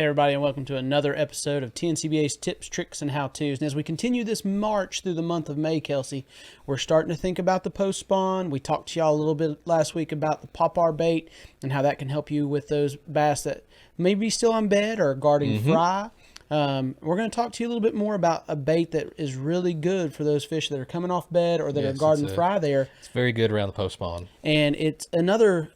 Everybody, and welcome to another episode of TNCBA's Tips, Tricks, and How-Tos. And as we continue this march through the month of May, Kelsey, we're starting to think about the post-spawn. We talked to y'all a little bit last week about the popper bait and how that can help you with those bass that may be still on bed or guarding fry. We're going to talk to you a little bit more about a bait that is really good for those fish that are coming off bed or that are guarding fry there. It's very good around the post-spawn. And it's another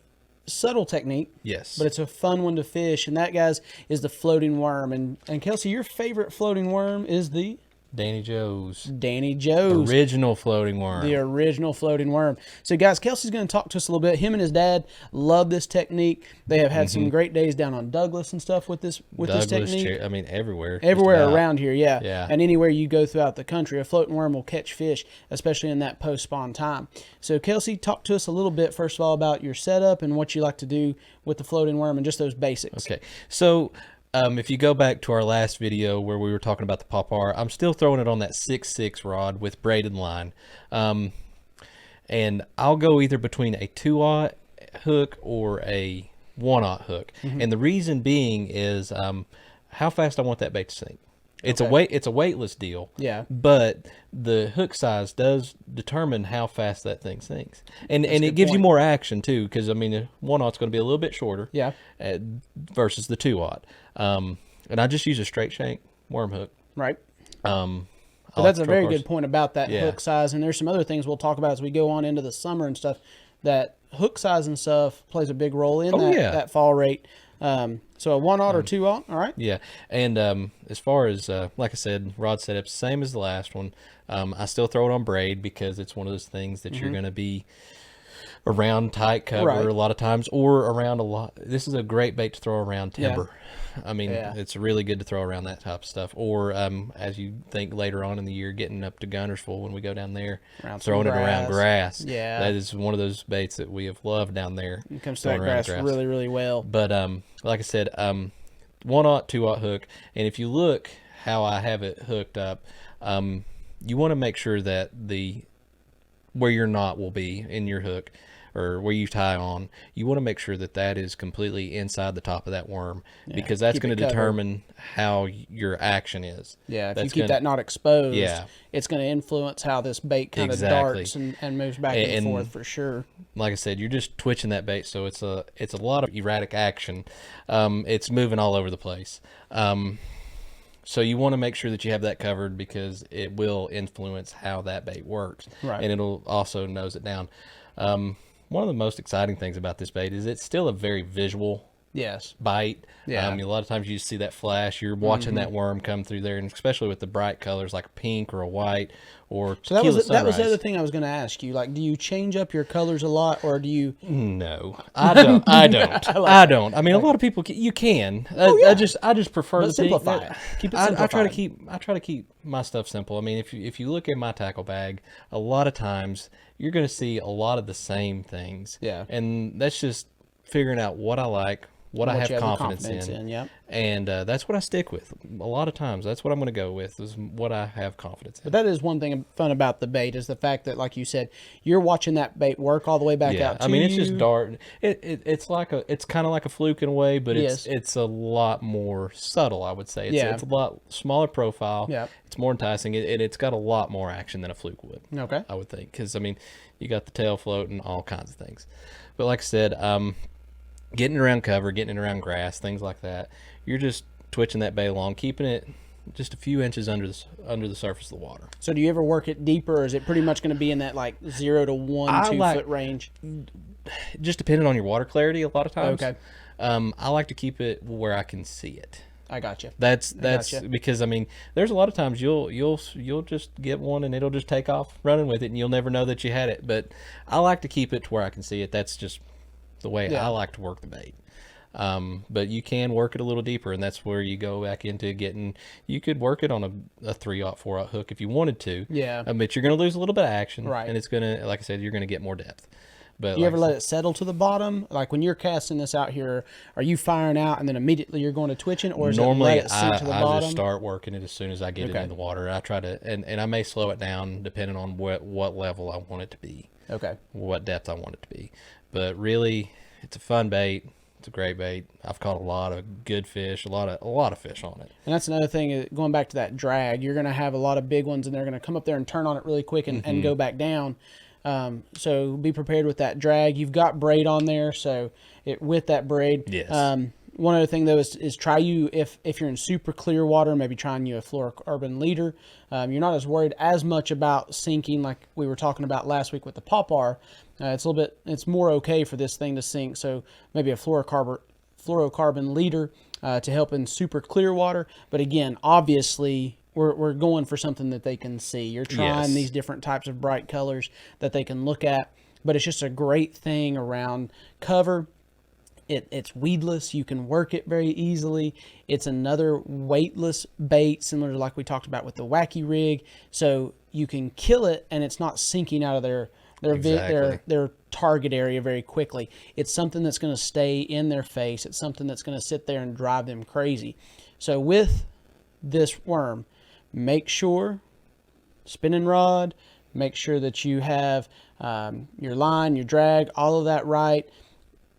subtle technique, yes, but it's a fun one to fish, and that, guys, is the floating worm. And Kelsey, your favorite floating worm is the Danny Joe's original floating worm. The original floating worm. So, guys, Kelsey's going to talk to us a little bit. Him and his dad love this technique. They have had some great days down on Douglas and stuff with this technique. I mean, everywhere around here, yeah. And anywhere you go throughout the country, a floating worm will catch fish, especially in that post-spawn time. So, Kelsey, talk to us a little bit, first of all, about your setup and what you like to do with the floating worm and just those basics. Okay, so if you go back to our last video where we were talking about the popper, I'm still throwing it on that 6.6 rod with braided line. And I'll go either between a 2-aught hook or a 1-aught hook. And the reason being is how fast I want that bait to sink. It's a weightless deal. Yeah. But the hook size does determine how fast that thing sinks. And it gives you more action too, because I mean, the 1-aught's going to be a little bit shorter. Yeah. Versus the 2-aught. And I just use a straight shank worm hook. Right. But that's a very good point about that hook size. And there's some other things we'll talk about as we go on into the summer and stuff. That hook size and stuff plays a big role in that fall rate. So a 1-aught or 2-aught, all right? Yeah, and as far as, like I said, rod setup's same as the last one. I still throw it on braid because it's one of those things that you're going to be around tight cover a lot of times, or around a lot. This is a great bait to throw around timber. I mean, it's really good to throw around that type of stuff. Or as you think later on in the year, getting up to Guntersville when we go down there, throwing it around grass. Yeah, that is one of those baits that we have loved down there. It comes to that grass really, really well. But like I said, 1-aught, 2-aught hook, and if you look how I have it hooked up, you want to make sure that where your knot will be in your hook, or where you tie on, you want to make sure that that is completely inside the top of that worm, because that's going to determine how your action is. Yeah, if you keep that knot exposed, it's going to influence how this bait kind of darts and moves back and forth for sure. Like I said, you're just twitching that bait, so it's a lot of erratic action. It's moving all over the place. So you want to make sure that you have that covered, because it will influence how that bait works. Right. And it'll also nose it down. One of the most exciting things about this bait is it's still a very visual bite. Yeah. A lot of times you just see that flash. You're watching that worm come through there, and especially with the bright colors like a pink or a white or so that was the other thing I was going to ask you. Like, do you change up your colors a lot, or do you? No, I don't. I don't. I mean, a lot of people you can. I just prefer to simplify it. Keep it simplified. I try to keep my stuff simple. I mean, if you look at my tackle bag, a lot of times you're going to see a lot of the same things. Yeah. And that's just figuring out what I like, what I have confidence in. And that's what I stick with. A lot of times, that's what I'm going to go with, is what I have confidence in. But that is one thing fun about the bait, is the fact that, like you said, you're watching that bait work all the way back out to I mean, it's just dart. It's kind of like a fluke in a way, but it's a lot more subtle, I would say. It's a lot smaller profile. Yeah. It's more enticing, and it's got a lot more action than a fluke would. Okay. I would think, because I mean, you got the tail floating, all kinds of things. But like I said, getting around cover, getting it around grass, things like that, you're just twitching that bait along, keeping it just a few inches under the surface of the water. So do you ever work it deeper, or is it pretty much going to be in that like 0 to 1, 2 foot range? Just depending on your water clarity a lot of times. Okay. I like to keep it where I can see it. I got you. That's because I mean, there's a lot of times you'll just get one and it'll just take off running with it, and you'll never know that you had it. But I like to keep it to where I can see it. That's just the way I like to work the bait. But you can work it a little deeper, and that's where you go back into you could work it on a 3-aught, 4-aught hook if you wanted to. Yeah. But you're going to lose a little bit of action. Right. And it's going to, like I said, you're going to get more depth. But do you ever let it settle to the bottom? Like when you're casting this out here, are you firing out and then immediately you're going to twitching, or is normally it let it sink to the bottom? I just start working it as soon as I get it in the water. I try to, and I may slow it down depending on what level I want it to be. Okay. What depth I want it to be. But really, it's a fun bait. It's a great bait. I've caught a lot of good fish, a lot of fish on it. And that's another thing, going back to that drag, you're going to have a lot of big ones, and they're going to come up there and turn on it really quick and go back down. So be prepared with that drag. You've got braid on there, so with that braid. Yes. One other thing, though, is try you, if you're in super clear water, maybe trying you a fluorocarbon leader. You're not as worried as much about sinking like we were talking about last week with the popar. It's more okay for this thing to sink. So maybe a fluorocarbon leader to help in super clear water. But again, obviously, we're going for something that they can see. You're trying these different types of bright colors that they can look at. But it's just a great thing around cover. It's weedless. You can work it very easily. It's another weightless bait, similar to like we talked about with the wacky rig. So you can kill it, and it's not sinking out of their target area very quickly. It's something that's going to stay in their face. It's something that's going to sit there and drive them crazy. So with this worm, make sure spinning rod. Make sure that you have your line, your drag, all of that right.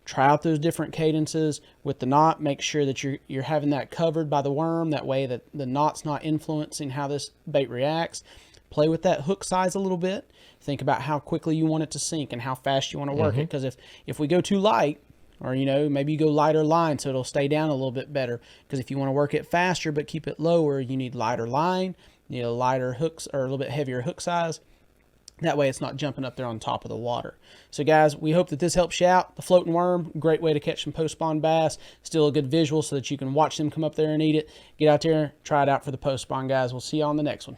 Try out those different cadences with the knot. Make sure that you're having that covered by the worm. That way that the knot's not influencing how this bait reacts. Play with that hook size a little bit. Think about how quickly you want it to sink and how fast you want to work it. Because if we go too light, or maybe you go lighter line so it'll stay down a little bit better. Because if you want to work it faster but keep it lower, you need lighter line, you need lighter hooks or a little bit heavier hook size. That way it's not jumping up there on top of the water. So guys, we hope that this helps you out. The floating worm, great way to catch some post-spawn bass. Still a good visual so that you can watch them come up there and eat it. Get out there, try it out for the post-spawn, guys. We'll see you on the next one.